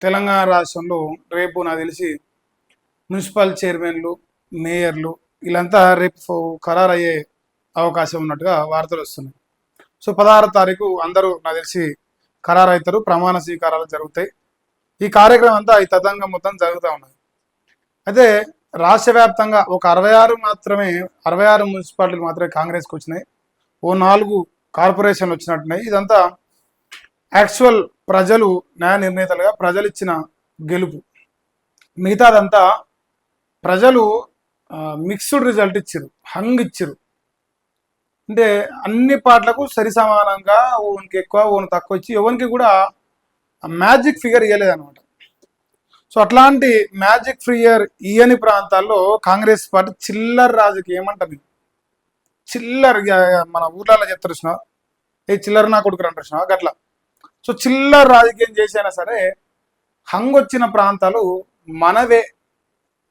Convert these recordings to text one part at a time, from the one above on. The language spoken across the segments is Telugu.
తెలంగాణ రాష్ట్రంలో రేపు నాకు తెలిసి మున్సిపల్ చైర్మన్లు, మేయర్లు వీళ్ళంతా రేపు ఖరారయ్యే అవకాశం ఉన్నట్టుగా వార్తలు వస్తున్నాయి. సో 16వ తారీఖు అందరూ నాకు తెలిసి ఖరారవుతారు, ప్రమాణ స్వీకారాలు జరుగుతాయి. ఈ కార్యక్రమం అంతా ఈ తతంగం మొత్తం జరుగుతూ ఉన్నది. అయితే రాష్ట్ర వ్యాప్తంగా ఒక 66 మున్సిపాలిటీలు మాత్రమే కాంగ్రెస్కి వచ్చినాయి. ఓ 4 కార్పొరేషన్లు వచ్చినట్టున్నాయి. ఇదంతా యాక్చువల్ ప్రజలు న్యాయ నిర్ణేతలుగా ప్రజలు ఇచ్చిన గెలుపు. మిగతాదంతా ప్రజలు మిక్స్డ్ రిజల్ట్ ఇచ్చారు, హంగ్ ఇచ్చారు. అంటే అన్ని పార్ట్లకు సరి సమానంగా ఓనికి ఎక్కువ ఓన్ తక్కువ ఇచ్చి ఎవరికి కూడా మ్యాజిక్ ఫిగర్ ఇవ్వలేదన్నమాట. సో అట్లాంటి మ్యాజిక్ ఫిగర్ ఇయ్యని ప్రాంతాల్లో కాంగ్రెస్ పార్టీ చిల్లర రాజకీయం అంటారు. చిల్లర మన ఊర్లలో చెప్తారు చూసినా, ఏ చిల్లర నా కొడుకు అంటారు చూసినా గట్లా. సో చిల్లర రాజకీయం చేసైనా సరే హంగ్ వచ్చిన ప్రాంతాలు మనవే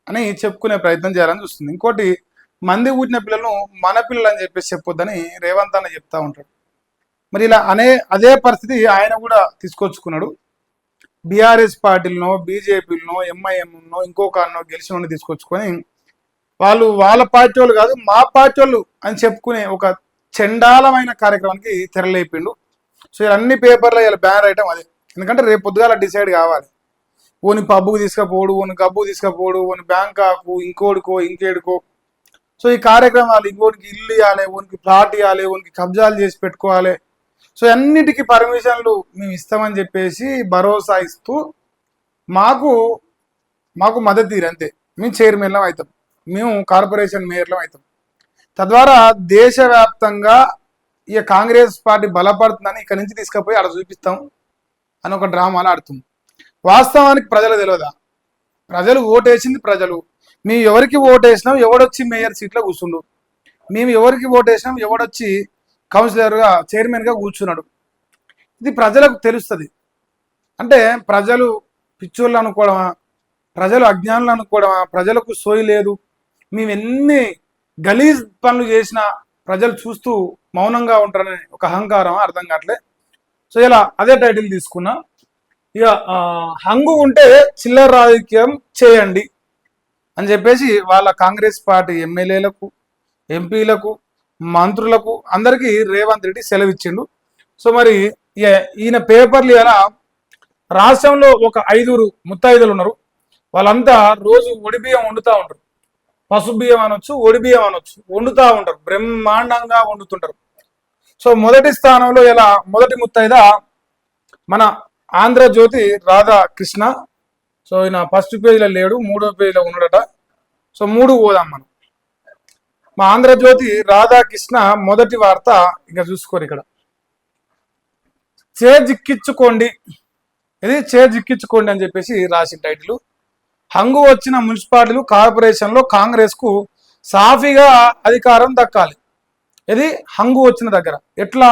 అని చెప్పుకునే ప్రయత్నం చేయాలని చూస్తుంది. ఇంకోటి, మంది ఊటిన పిల్లలను మన పిల్లలు అని చెప్పేసి చెప్పొద్దని రేవంత్ అన్న చెప్తా ఉంటాడు. మరి ఇలా అదే పరిస్థితి ఆయన కూడా తీసుకొచ్చుకున్నాడు. బీఆర్ఎస్ పార్టీలనో, బీజేపీలనో, ఎంఐఎంనో, ఇంకొకనో గెలిచిన తీసుకొచ్చుకొని వాళ్ళ పార్టీ వాళ్ళు కాదు మా పార్టీ వాళ్ళు అని చెప్పుకునే ఒక చండాలమైన కార్యక్రమానికి తెరలేపిండు. సో అన్ని పేపర్లో ఇలా బ్యాన్ అయ్యటం అదే. ఎందుకంటే రేపు పొద్దుగాల డిసైడ్ కావాలి. ఓని పబ్బుకు తీసుకపోడు, ఓని గబ్బుకు తీసుకపోడు, ఓని బ్యాంకాకు, ఇంకోడికో ఇంకేడుకో. సో ఈ కార్యక్రమాలు ఇంకోటికి ఇల్లు ఇవ్వాలి, ఓనికి ప్లాట్ ఇవ్వాలి, ఓనికి కబ్జాలు చేసి పెట్టుకోవాలి. సో అన్నిటికీ పర్మిషన్లు మేము ఇస్తామని చెప్పేసి భరోసా ఇస్తూ మాకు మద్దతు తీరు అంతే. మేము చైర్మన్లం అవుతాం, మేము కార్పొరేషన్ మేయర్లం అవుతాం. తద్వారా దేశవ్యాప్తంగా ఇక కాంగ్రెస్ పార్టీ బలపడుతుందని ఇక్కడి నుంచి తీసుకుపోయి అక్కడ చూపిస్తాం అని ఒక డ్రామాలు ఆడుతుంది. వాస్తవానికి ప్రజలు తెలియదా? ప్రజలు ఓటేసింది ప్రజలు. మేము ఎవరికి ఓటేసినాం, ఎవడొచ్చి మేయర్ సీట్లో కూర్చుండు, మేము ఎవరికి ఓటేసినాం, ఎవడొచ్చి కౌన్సిలర్గా చైర్మన్గా కూర్చున్నాడు, ఇది ప్రజలకు తెలుస్తుంది. అంటే ప్రజలు పిచ్చోళ్ళు అనుకోవడమా, ప్రజలు అజ్ఞానులు అనుకోవడమా, ప్రజలకు సోయి లేదు, మేము ఎన్ని గలీజ్ పనులు చేసినా ప్రజలు చూస్తూ మౌనంగా ఉంటారనే ఒక అహంకారం అర్థం కావట్లే. సో ఇలా అదే టైటిల్ తీసుకున్నా. ఇక హంగు ఉంటే చిల్లర రాజకీయం చేయండి అని చెప్పేసి వాళ్ళ కాంగ్రెస్ పార్టీ ఎమ్మెల్యేలకు, ఎంపీలకు, మంత్రులకు అందరికీ రేవంత్ రెడ్డి సెలవిచ్చిండు. సో మరి ఈయన పేపర్లు ఇలా రాష్ట్రంలో ఒక 5 ముత్తైదులు ఉన్నారు. వాళ్ళంతా రోజు ఒడిబియ్యం వండుతూ ఉంటారు. పసుపు బియ్యం అనొచ్చు, ఒడి బియ్యం అనొచ్చు, వండుతూ ఉంటారు, బ్రహ్మాండంగా వండుతుంటారు. సో మొదటి స్థానంలో ఇలా మొదటి ముత్తైద మన ఆంధ్రజ్యోతి రాధాకృష్ణ. సో ఈయన ఫస్ట్ పేజీలో లేడు, 3వ పేజీలో ఉన్నాడట. సో 3 పోదాం మనం. మా ఆంధ్రజ్యోతి రాధాకృష్ణ మొదటి వార్త ఇక చూసుకోరు. ఇక్కడ చేజిక్కించుకోండి, ఇది చేజిక్కించుకోండి అని చెప్పేసి రాసిన టైటిల్. హంగు వచ్చిన మున్సిపాలిటీలు, కార్పొరేషన్లో కాంగ్రెస్కు సాఫీగా అధికారం దక్కాలి. ఇది హంగు వచ్చిన దగ్గర. ఎట్లా?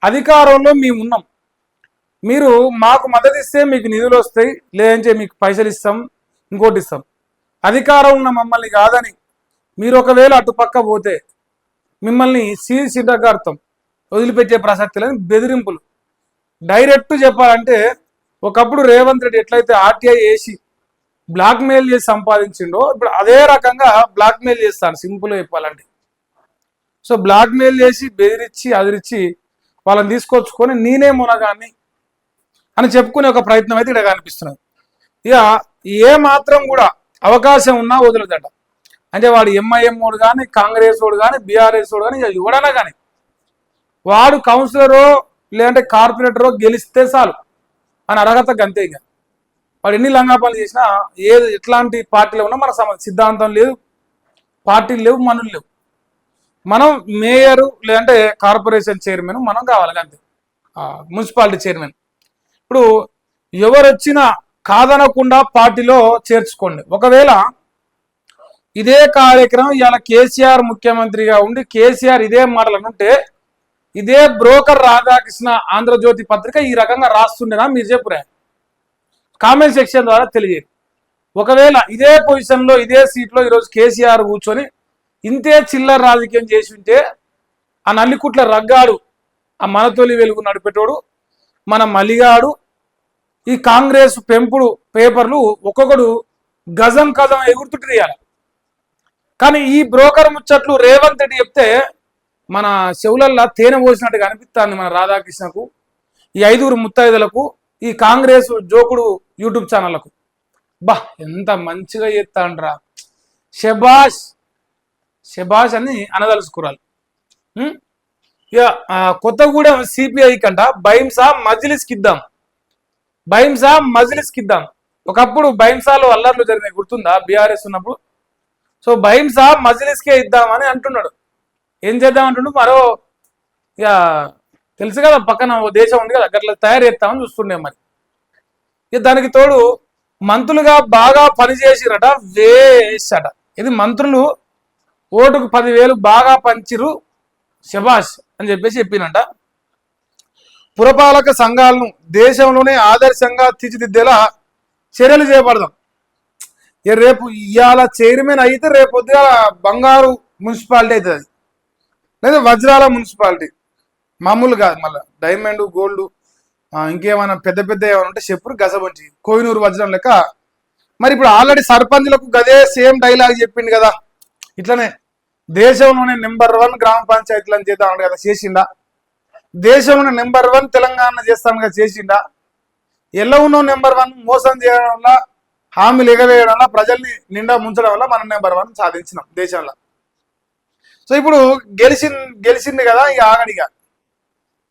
అధికారంలో మేము ఉన్నాం, మీరు మాకు మద్దతు ఇస్తే మీకు నిధులు వస్తాయి, లేదంటే మీకు పైసలు ఇస్తాం, ఇంకోటి ఇస్తాం. అధికారం ఉన్న మమ్మల్ని కాదని మీరు ఒకవేళ అటుపక్క పోతే మిమ్మల్ని సిడగాడతాం, వదిలిపెట్టే ప్రసక్తి లేని బెదిరింపులు. డైరెక్ట్ చెప్పాలంటే ఒకప్పుడు రేవంత్ రెడ్డి ఎట్లయితే ఆర్టీఐ వేసి బ్లాక్మెయిల్ చేసి సంపాదించిండో ఇప్పుడు అదే రకంగా బ్లాక్మెయిల్ చేస్తాను, సింపుల్గా చెప్పాలంటే. సో బ్లాక్మెయిల్ చేసి బెదిరించి అదిరించి వాళ్ళని తీసుకొచ్చుకొని నేనే మునగాన్ని అని చెప్పుకునే ఒక ప్రయత్నం అయితే ఇక్కడ కనిపిస్తున్నది. ఇక ఏ మాత్రం కూడా అవకాశం ఉన్నా వదలదట. అంటే వాడు ఎంఐఎం వాడు కానీ, కాంగ్రెస్ వాడు కానీ, బీఆర్ఎస్ వాడు కానీ, ఎవడన్నా కానీ వాడు కౌన్సిలరో లేదంటే కార్పొరేటరో గెలిస్తే చాలు అని అర్హత గంతే. ఇక వాడు ఎన్ని లంగా పనులు చేసినా ఎట్లాంటి పార్టీలో ఉన్నా మన సిద్ధాంతం లేదు, పార్టీలు లేవు, మనులు లేవు. మనం మేయరు లేదంటే కార్పొరేషన్ చైర్మన్ మనం కావాలి అంతే, మున్సిపాలిటీ చైర్మన్. ఇప్పుడు ఎవరు వచ్చినా కాదనకుండా పార్టీలో చేర్చుకోండి. ఒకవేళ ఇదే కార్యక్రమం ఇవాళ కేసీఆర్ ముఖ్యమంత్రిగా ఉండి కేసీఆర్ ఇదే మాటలు అనుంటే ఇదే బ్రోకర్ రాధాకృష్ణ ఆంధ్రజ్యోతి పత్రిక ఈ రకంగా రాస్తుండేనా? మీరు చెప్పురా, కామెంట్ సెక్షన్ ద్వారా తెలియదు. ఒకవేళ ఇదే పొజిషన్లో ఇదే సీట్లో ఈరోజు కేసీఆర్ కూర్చొని ఇంతే చిల్లర రాజకీయం చేసి ఉంటే ఆ నల్లికుట్ల రగ్గాడు, ఆ మనతోలి వెలుగు నడిపేటోడు, మన మలిగాడు, ఈ కాంగ్రెస్ పెంపుడు పేపర్లు ఒక్కొక్కడు గజం కజం ఎగురుతుంటారు. కానీ ఈ బ్రోకర్ ముచ్చట్లు రేవంత్ రెడ్డి చెప్తే మన చెవులల్లా తేనె పోసినట్టుగా అనిపిస్తుంది మన రాధాకృష్ణకు, ఈ 5 ముత్తైదులకు, ఈ కాంగ్రెస్ జోకుడు యూట్యూబ్ ఛానళ్లకు. బా ఎంత మంచిగా చేస్తాండ్రా, షబాష్ షబాష్ అని అనదలుచుకోరాలి. ఇక కొత్తగూడెం సిపిఐ కంట బైంసా మజ్లిస్కి ఇద్దాం, బైంసా మజ్లిస్కి ఇద్దాం. ఒకప్పుడు బైంసాలో అల్లర్లు జరిగినాయి గుర్తుందా బీఆర్ఎస్ ఉన్నప్పుడు. సో బైంసా మజ్లిస్కే ఇద్దామని అంటున్నాడు. ఏం చేద్దాం అంటుండు, మరో ఇక తెలుసు కదా పక్కన ఓ దేశం ఉంది కదా అట్లా తయారు చేస్తామని చూస్తుండే. మరి ఇక దానికి తోడు మంత్రులుగా బాగా పనిచేసిరట, వేసట. ఇది మంత్రులు ఓటుకు 10,000 బాగా పంచిరు, శబాష్ అని చెప్పినంట. పురపాలక సంఘాలను దేశంలోనే ఆదర్శంగా తీర్చిదిద్దేలా చర్యలు చేపడదాం. రేపు ఇవాళ చైర్మన్ అయితే రేపు పొద్దుగా బంగారు మున్సిపాలిటీ అవుతుంది, లేదా వజ్రాల మున్సిపాలిటీ. మామూలు కాదు, మళ్ళీ డైమండ్ గోల్డ్ ఇంకేమైనా పెద్ద పెద్ద ఏమైనా ఉంటే చెప్పురు గసబంచి కోహినూరు వజ్రం లెక్క. మరి ఇప్పుడు ఆల్రెడీ సర్పంచ్లకు గదే సేమ్ డైలాగ్ చెప్పిండు కదా, ఇట్లనే దేశంలోనే నెంబర్ 1 గ్రామ పంచాయతీలను చేద్దాం కదా, చేసిండా? దేశంలోనే నెంబర్ 1 తెలంగాణ చేస్తాను కదా, చేసిండా? ఎలా ఉన్నో నెంబర్ 1 మోసం చేయడం వల్ల, హామీలు ఎగవేయడం వల్ల, ప్రజల్ని నిండా ముంచడం వల్ల మనం నెంబర్ 1 సాధించినాం దేశంలో. సో ఇప్పుడు గెలిచింది కదా, ఇక ఆగడిగా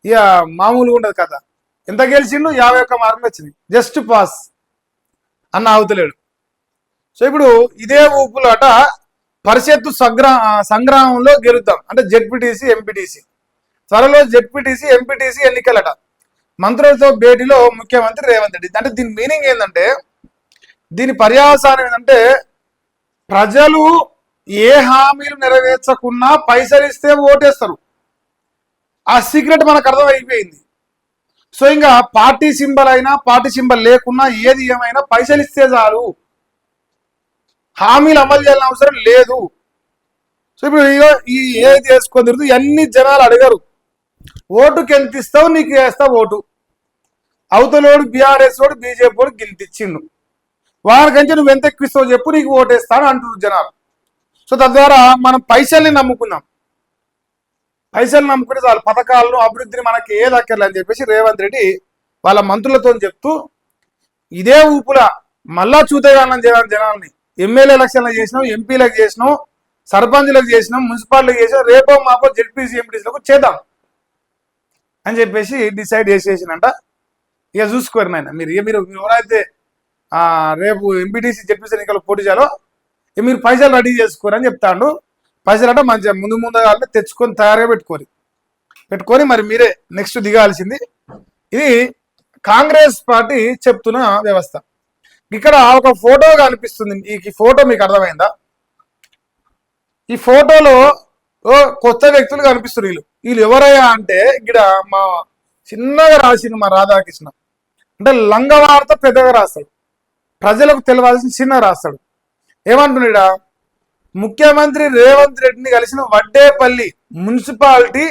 ఇక మామూలుగా ఉండదు కదా. ఎంత గెలిచిండు? 51 మార్కులు వచ్చింది, జస్ట్ పాస్ అన్న అవుతలేడు. సో ఇప్పుడు ఇదే ఊపులాట పరిషత్తు సంగ్రామంలో గెలుద్దాం అంటే జెడ్పీటీసీ ఎంపీటీసీ. త్వరలో జెడ్పీటీసీ ఎంపీటీసీ ఎన్నికలట. మంత్రులతో భేటీలో ముఖ్యమంత్రి రేవంత్ రెడ్డి. అంటే దీని మీనింగ్ ఏంటంటే, దీని పర్యావసానం ఏంటంటే, ప్రజలు ఏ హామీలు నెరవేర్చకున్నా పైసలు ఇస్తే ఓటేస్తారు. ఆ సీక్రెట్ మనకు అర్థం అయిపోయింది. సో ఇంకా పార్టీ సింబల్ అయినా పార్టీ సింబల్ లేకున్నా ఏది ఏమైనా పైసలు ఇస్తే చాలు, హామీలు అమలు చేయాలని అవసరం లేదు. సో ఇప్పుడు ఈ ఏది వేసుకొని అన్ని జనాలు అడిగారు, ఓటుకి ఎంత ఇస్తావు, నీకు వేస్తావు ఓటు. అవతలోడు బీఆర్ఎస్ వాడు బీజేపీ వాడు గెలిపించిండు, వాడికంటే నువ్వు ఎంత ఎక్కువ ఇస్తావు చెప్పు, నీకు ఓటేస్తాను అంటున్నారు జనాలు. సో తద్వారా మనం పైసల్ని నమ్ముకున్నాం, పైసలు నమ్ముకుంటే చాలు, పథకాలను అభివృద్ధిని మనకి ఏ దక్కర్లని చెప్పేసి రేవంత్ రెడ్డి వాళ్ళ మంత్రులతో చెప్తూ ఇదే ఊపులా మళ్ళా చూతేగానం జనాల్ని. ఎమ్మెల్యే ఎలక్షన్లకు చేసినాం, ఎంపీలకు చేసినాం, సర్పంచ్లకు చేసినాం, మున్సిపాలిటీలకు చేసినాం, రేపో మాపో జెడ్పీసీ ఎంపీటీసీలకు చేద్దాం అని చెప్పేసి డిసైడ్ చేసేసినంట. ఇక చూసుకోరు నాయన మీరు ఎవరైతే రేపు ఎంపీటీసీ జెడ్పీసీ ఎన్నికలు పోటీ చేయాలో మీరు పైసలు రెడీ చేసుకోరని చెప్తాడు. పైసలు అంటే మంచిగా ముందుగా తెచ్చుకొని తయారుగా పెట్టుకొని మరి మీరే నెక్స్ట్ దిగాల్సింది. ఇది కాంగ్రెస్ పార్టీ చెప్తున్న వ్యవస్థ. ఇక్కడ ఒక ఫోటో కనిపిస్తుంది, ఈ ఫోటో మీకు అర్థమైందా? ఈ ఫోటోలో కొత్త వ్యక్తులు కనిపిస్తున్నారు. వీళ్ళు ఎవరయ్యా అంటే ఇక్కడ మా చిన్నగా రాసింది మా రాధాకృష్ణ. అంటే లంగ వార్త పెద్దగా రాస్తాడు, ప్రజలకు తెలియాల్సిన చిన్నగా రాస్తాడు. ఏమంటున్నాడా, ముఖ్యమంత్రి రేవంత్ రెడ్డిని కలిసిన Vaddepalli municipality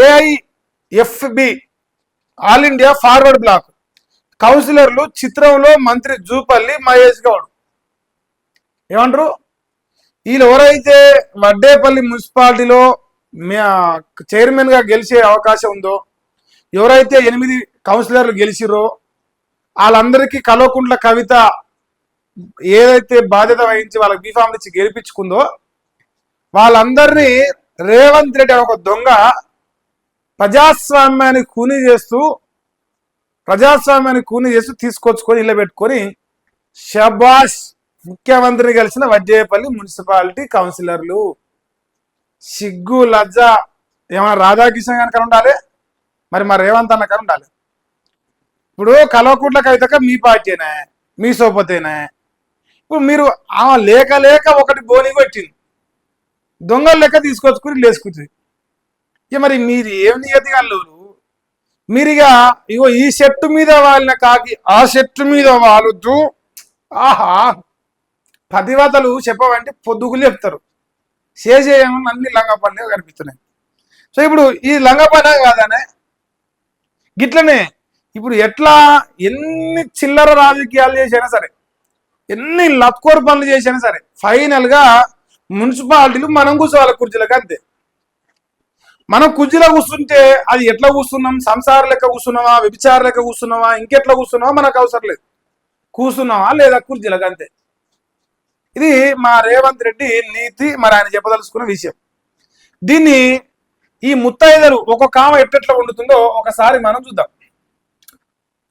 AIFB all India forward bloc కౌన్సిలర్లు చిత్రంలో మంత్రి జూపల్లి మహేష్ గౌడ్. ఏమంటారు, వీళ్ళు ఎవరైతే వడ్డేపల్లి మున్సిపాలిటీలో చైర్మన్ గా గెలిచే అవకాశం ఉందో, ఎవరైతే 8 కౌన్సిలర్లు గెలిచిరో వాళ్ళందరికీ కల్వకుంట్ల కవిత ఏదైతే బాధ్యత వహించి వాళ్ళకి బీఫామ్ ఇచ్చి గెలిపించుకుందో వాళ్ళందరినీ రేవంత్ రెడ్డి ఒక దొంగ ప్రజాస్వామ్యాన్ని కూని చేస్తూ తీసుకొచ్చుకొని ఇళ్ళ పెట్టుకొని షబాష్ ముఖ్యమంత్రిని కలిసిన వడ్డేపల్లి మున్సిపాలిటీ కౌన్సిలర్లు. సిగ్గు లజ్జ ఏమైనా రాధాకృష్ణ కనుక ఉండాలి, మరి రేవంత్ అన్న కనుక ఉండాలి. ఇప్పుడు కల్వకుంట్ల కవితక మీ పార్టీనే, మీ సోపతేనే. ఇప్పుడు మీరు లేక ఒకటి బోని పెట్టింది, దొంగల లెక్క తీసుకొచ్చుకుని లేసుకుంటుంది. ఇక మరి మీరు ఏం నియతిగాళ్ళు, మీరిగా ఇగో ఈ చెట్టు మీద వాలిన కాకి ఆ చెట్టు మీద వాలుద్దు. ఆహా, పతివతలు చెప్పవంటే పొద్దుగులు చెప్తారు, చేసేయమని అన్ని లంగా పనులు కనిపిస్తున్నాయి. సో ఇప్పుడు ఈ లంగా పన కాదనే గిట్లనే ఇప్పుడు ఎట్లా ఎన్ని చిల్లర రాజకీయాలు చేసినా సరే, ఎన్ని లత్కోర్ పనులు చేసినా సరే, ఫైనల్ గా మున్సిపాలిటీలు మనం కూర్చోవాలి కుర్చీలకు అంతే. మనం కుర్చీలో కూర్చుంటే అది ఎట్లా కూర్చున్నాం, సంసార లెక్క కూర్చున్నావా, వ్యభిచార లెక్క కూర్చున్నావా, ఇంకెట్లా కూర్చున్నావా మనకు అవసరం లేదు, కూర్చున్నావా లేదా కుర్చీలకు అంతే. ఇది మా రేవంత్ రెడ్డి నీతి, మరి ఆయన చెప్పదలుచుకున్న విషయం. దీన్ని ఈ ముత్తైదలు ఒక్కొక్క ఆమె ఎట్లా వండుతుందో ఒకసారి మనం చూద్దాం.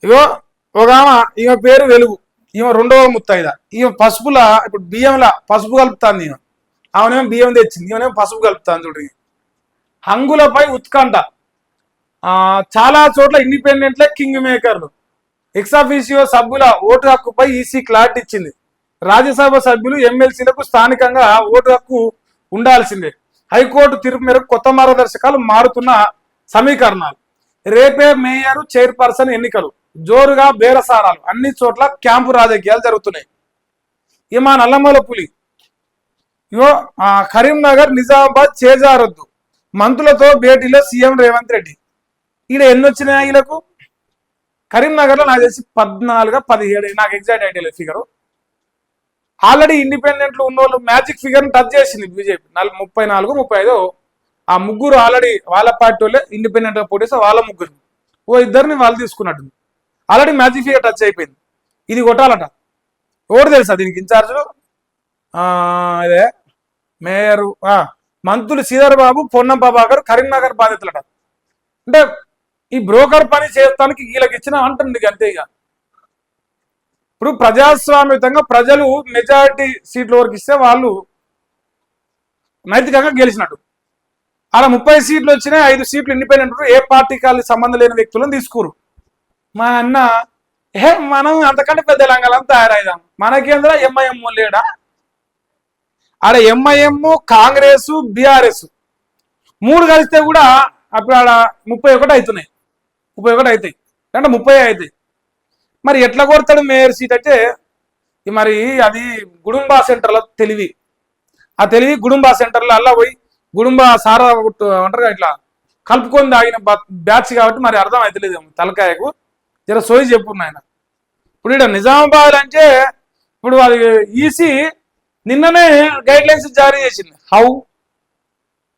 ఇగో ఒక ఆమె, ఈమె పేరు వెలుగు, ఈమె రెండవ ముత్తైద. ఈమె పసుపులా, ఇప్పుడు బియ్యంలా పసుపు కలుపుతాను ఈమె. ఆమెనేమో బియ్యం తెచ్చింది, ఈమెనేమో పసుపు కలుపుతాను చూడండి. హంగులపై ఉత్కంఠ, చాలా చోట్ల ఇండిపెండెంట్లే కింగ్ మేకర్లు. ఎక్సాఫీషియో సభ్యుల ఓటు హక్కుపై ఈసీ క్లారిటీ ఇచ్చింది. రాజ్యసభ సభ్యులు ఎమ్మెల్సీలకు స్థానికంగా ఓటు హక్కు ఉండాల్సిందే. హైకోర్టు తీర్పు మేరకు కొత్త మార్గదర్శకాలు, మారుతున్న సమీకరణాలు. రేపే మేయర్, చైర్పర్సన్ ఎన్నికలు, జోరుగా బేరసారాలు, అన్ని చోట్ల క్యాంపు రాజకీయాలు జరుగుతున్నాయి. ఇక మా నల్లమల పులి, ఇగో కరీంనగర్, నిజామాబాద్ చేజారొద్దు, మంత్రులతో భేటీలో సీఎం రేవంత్ రెడ్డి. ఈడ ఎన్ని వచ్చినాయి వీళ్ళకు? కరీంనగర్లో నాకు తెలిసి 14, 17, నాకు ఎగ్జాక్ట్ ఐడియా లేదు ఫిగరు. ఆల్రెడీ ఇండిపెండెంట్లు ఉన్న వాళ్ళు మ్యాజిక్ ఫిగర్ టచ్ చేసింది బీజేపీ. 34, 35 ఆ ముగ్గురు ఆల్రెడీ వాళ్ళ పార్టీ వాళ్ళే ఇండిపెండెంట్ గా పోటీస్తే వాళ్ళ ముగ్గురు, ఓ ఇద్దరిని వాళ్ళు తీసుకున్నట్టు ఆల్రెడీ మ్యాజిక్ ఫిగర్ టచ్ అయిపోయింది. ఇది కొట్టాలట. ఎవరు తెలుసా దీనికి ఇన్ఛార్జులు? అదే మేయరు, మంత్రులు శ్రీధర్ బాబు, పొన్నం ప్రభాకర్ కరీంనగర్ బాధితులట. అంటే ఈ బ్రోకర్ పని చేస్తానికి వీళ్ళకి ఇచ్చిన అంటుంది అంతే. ఇక ఇప్పుడు ప్రజాస్వామ్యతంగా ప్రజలు మెజారిటీ సీట్ల వరకు ఇస్తే వాళ్ళు నైతికంగా గెలిచినట్టు. అలా 30 సీట్లు వచ్చినాయి, 5 సీట్లు ఇండిపెండెంట్, ఏ పార్టీకి సంబంధం లేని వ్యక్తులను తీసుకోరు. మా అన్న మనం అంతకంటే పెద్ద లంగాలంతా తయారైదాం, మనకేంద్ర ఎంఐఎం లేడా? ఆడ ఎంఐఎం, కాంగ్రెస్, బీఆర్ఎస్ 3 కలిస్తే కూడా అప్పుడు ఆడ 31 అవుతున్నాయి, 31 అవుతాయి అంటే 30 అవుతాయి. మరి ఎట్లా కొడతాడు మేయర్ సీట్ అంటే? మరి అది గుడుంబా సెంటర్లో తెలివి, ఆ తెలివి గుడుంబా సెంటర్లో అలా పోయి గుడుంబా సారా అంటారు ఇట్లా కలుపుకొని తాగిన బ్యాచ్ కాబట్టి మరి అర్థం అవుతలేదు తలకాయకు. జర సోయి చెప్పున్నాయన. ఇప్పుడు ఇక్కడ నిజామాబాద్ అంటే ఇప్పుడు అది ఈసీ నిన్ననే గైడ్ లైన్స్ జారీ చేసింది. హౌ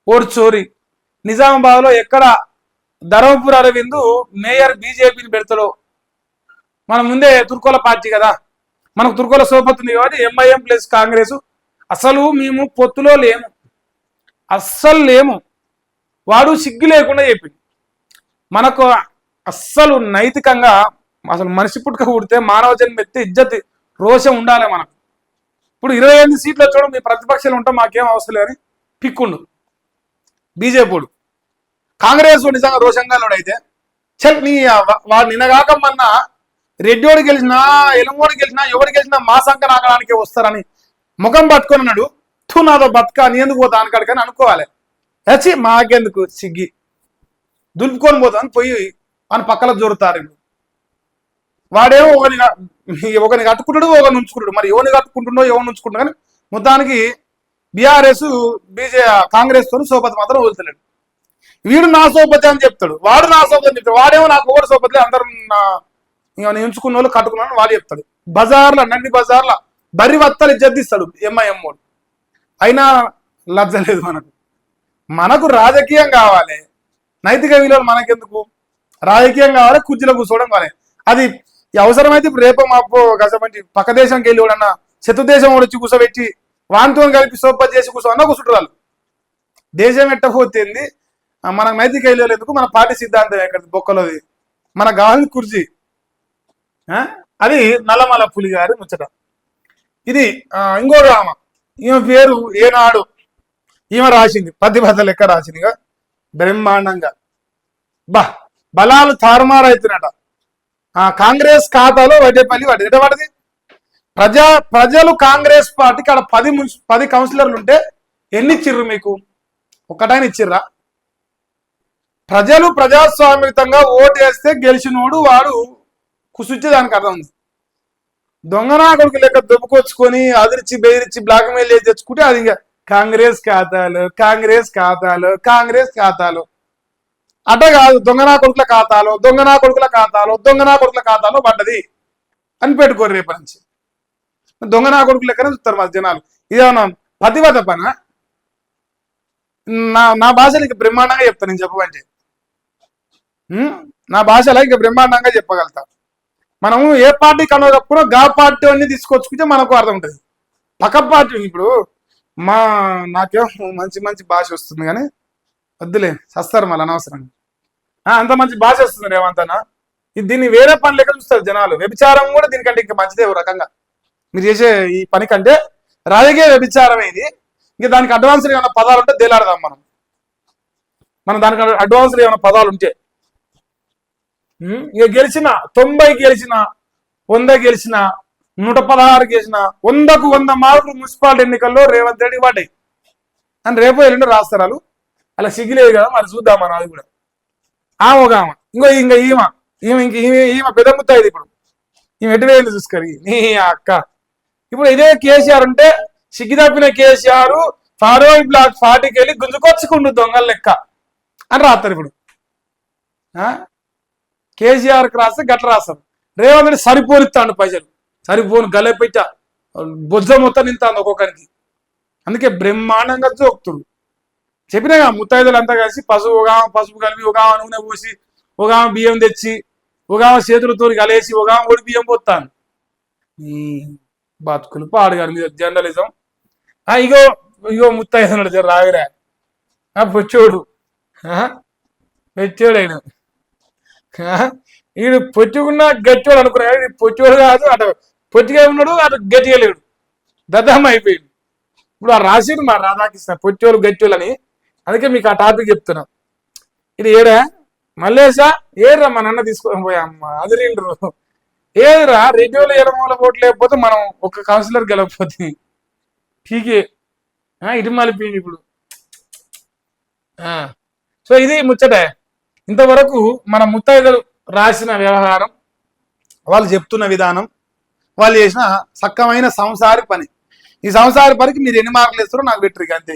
ఓర్ చోరీ, నిజామాబాద్ లో ఎక్కడ ధర్మపురి అరవింద్ మేయర్ బీజేపీని పెడతాడో, మనం ముందే తుర్కోల పార్టీ కదా, మనకు తుర్కోల సోపతి ఉంది కాబట్టి ఎంఐఎం ప్లస్ కాంగ్రెస్, అసలు మేము పొత్తులో లేము, అస్సలు లేము. వాడు సిగ్గు లేకుండా చెప్పింది. మనకు అస్సలు నైతికంగా అసలు మనిషి పుట్టుక పుడితే మానవ జన్మ ఎత్తే ఇజ్జత్ రోషం ఉండాలి మనకు. ఇప్పుడు 28 సీట్లు వచ్చాడు, మీ ప్రతిపక్షాలు ఉంటాం మాకేం అవసరం లేని పిక్కుండు బీజేపీడు. కాంగ్రెస్ నిజంగా రోషంగా అయితే చల్ నీ వాడు నిన్నగాకమన్నా రెడ్డిోడు గెలిచినా, ఎలుమోడు గెలిచినా, ఎవరు గెలిచినా మా సంఖ్య నాకడానికి వస్తారని ముఖం పట్టుకొని అన్నాడు. నాదో బతుక నీ ఎందుకు పోతా అనకాడికని అనుకోవాలి. వచ్చి మాకెందుకు సిగ్గి దులుపుకొని పోతాను పోయి అని పక్కన జోరుతారు. వాడేమో ఒకరిని కట్టుకుంటాడు, ఒకరిని ఉంచుకుంటాడు. మరి ఎవరిని కట్టుకుంటుండో ఎవరిని ఉంచుకుంటాడు కానీ మొత్తానికి బీఆర్ఎస్ కాంగ్రెస్ తో సోపతి మాత్రం వదులుతలేడు. వీడు నా సోపతి అని చెప్తాడు, వాడు నా సోపతి అని చెప్తాడు. వాడేమో నాకు ఒకటి సోపతి, అందరూ నేను ఉంచుకున్న వాళ్ళు కట్టుకున్నాను వాడు చెప్తాడు. బజార్ల నండి బజార్ల బరి వత్తలు జద్దిస్తాడు ఎంఐఎం వాడు. అయినా లజ్జ లేదు మనకు. మనకు రాజకీయం కావాలి, నైతిక విలువలు మనకెందుకు? రాజకీయం కావాలి, కుర్చీలో కూర్చోవడం కావాలి. అది అవసరమైతే ఇప్పుడు రేపో మాపో కసమంటి పక్క దేశంకి వెళ్ళి కూడా శత్రుదేశం వచ్చి కూర్చోబెట్టి వానితో కలిపి సోపతి చేసి కూర్చోన్నా కూర్చుంటారు వాళ్ళు. దేశం ఎట్టపోతుంది, మనకు నైతిక విలువలు ఎందుకు? మన పార్టీ సిద్ధాంతం ఎక్కడ బొక్కలోది, మనకు కావాలని కుర్చీ. అది నల్లమల పులి గారి ముచ్చట. ఇది ఇంకో రామ, ఈమె పేరు ఏనాడు, ఈమె రాసింది పద్యబద్ధ లెక్క రాసిందిగా బ్రహ్మాండంగా. బలాలు తారుమారైతున్నట. కాంగ్రెస్ ఖాతాలో వడ్డేపల్లి వడ్డీ ఎట పడది. ప్రజలు కాంగ్రెస్ పార్టీకి అక్కడ 10 కౌన్సిలర్లు ఉంటే ఎన్ని ఇచ్చిర్రు మీకు? ఒక్కటైనా ఇచ్చిర్రా? ప్రజలు ప్రజాస్వామ్యతంగా ఓటు వేస్తే గెలిచినోడు వాడు కుసుచ్చి దానికి అర్థం ఉంది. దొంగనా కొడుకు లెక్క దొబ్బుకొచ్చుకొని అదిరిచి బెదిరించి బ్లాక్ మెయిల్ చేసి తెచ్చుకుంటే అది ఇంకా కాంగ్రెస్ ఖాతాలు, కాంగ్రెస్ ఖాతాలు, కాంగ్రెస్ ఖాతాలు. అట కాదు, దొంగనా కొడుకుల ఖాతాలో దొంగనా కొడుకుల ఖాతాలో దొంగనా కొడుకుల ఖాతాలో పడ్డది అని పెట్టుకోరు రేపటి నుంచి. దొంగనా కొడుకులు లెక్కనే చూస్తారు మా జనాలు. ఇదేమన్నా పతివత పన? నా భాషలో ఇంకా బ్రహ్మాండంగా చెప్తాను నేను చెప్పమంటే. నా భాషలో ఇంకా బ్రహ్మాండంగా చెప్పగలుగుతా. మనము ఏ పార్టీ కలవకపోయినా గా పార్టీ అన్ని తీసుకొచ్చుకుంటే మనకు అర్థం ఉంటుంది. పక్క పార్టీ ఇప్పుడు నాకేం మంచి మంచి భాష వస్తుంది కానీ వద్దులే, సస్తారు మళ్ళీ అనవసరంగా. అంత మంచి భాష వస్తుంది రేవంతనా. దీన్ని వేరే పని లెక్క చూస్తారు జనాలు. వ్యభిచారం కూడా దీనికంటే ఇంకా మంచిదే ఓ రకంగా. మీరు చేసే ఈ పని కంటే రాజకీయ వ్యభిచారమే ఇది. ఇంకా దానికి అడ్వాన్స్ ఏమైనా పదాలు ఉంటే దేలాడదాం మనం దానికి అడ్వాన్స్ ఏమైనా పదాలు ఉంటే. ఇక గెలిచిన 90 గెలిచిన 100 గెలిచిన 116 గెలిచిన 100కు 100 మార్కులు మున్సిపాలిటీ ఎన్నికల్లో రేవంత్ రెడ్డి పడ్డాయి అని రేపు ఎల్లుండి రాస్తారు. అలా సిగ్గులేదు కదా మరి, చూద్దాం మనం అది కూడా. ఒక ఆమె ఇంకా ఈమె పెద్ద ముత్తైది. ఇప్పుడు ఈమె ఎటు వేయింది చూసుకొని నీ అక్క. ఇప్పుడు ఇదే కేసీఆర్ ఉంటే సిగ్గు తప్పిన కేసీఆర్ ఫార్వర్డ్ బ్లాక్ 40కి వెళ్ళి గుంజుకొచ్చుకుండు దొంగల లెక్క అని రాస్తారు. ఇప్పుడు కేసీఆర్కి రాస్తే గట్ల రాస్తారు. రేవంత్ రెడ్డి సరిపోనిస్తాడు పైసలు, సరిపోను గలెపెట్ట బొజ్జ మొత్తం నింతాను ఒక్కొక్కరికి. అందుకే బ్రహ్మాండంగా జోక్తుడు. చెప్పినాగా ముత్తైదులు అంతా కలిసి పసుపు కలిపి ఒక నూనె పోసి ఒక బియ్యం తెచ్చి ఒక చేతులతో కలిసి ఒక ఒడి బియ్యం పోతాను. బతుకులు పాడుగారు మీద జర్నలిజం. ఇగో ముత్తైదు రావిరా పొచ్చోడు ఆయన. వీడు పొచ్చుకున్న గట్టివాడు అనుకున్నాడు. పొచ్చోడు కాదు, అటు పొట్టిగా ఉన్నాడు, అటు గట్టిగా లేడు, దద్దమ్మ అయిపోయింది. ఇప్పుడు ఆ రాసిడు మా రాధాకృష్ణ పొచ్చోళ్ళు గట్టివాళ్ళు అని. అందుకే మీకు ఆ టాపిక్ చెప్తున్నా. ఇది ఏడా మల్లేసా ఏడ్రా మా నాన్న తీసుకొని పోయా అమ్మ అదిరిండ్రు. ఏదిరా రెడ్డిలో ఎడమూల ఓట్లు లేకపోతే మనం ఒక కౌన్సిలర్ గెలవకపోతే ఠీకే ఇటు మలిపోయింది ఇప్పుడు. సో ఇది ముచ్చటే. ఇంతవరకు మన ముత్తైదులు రాసిన వ్యవహారం, వాళ్ళు చెప్తున్న విధానం, వాళ్ళు చేసిన సక్కమైన సంసారి పని. ఈ సంసారి పనికి మీరు ఎన్ని మార్కులు ఇస్తారో నాకు పెట్టరు అంతే.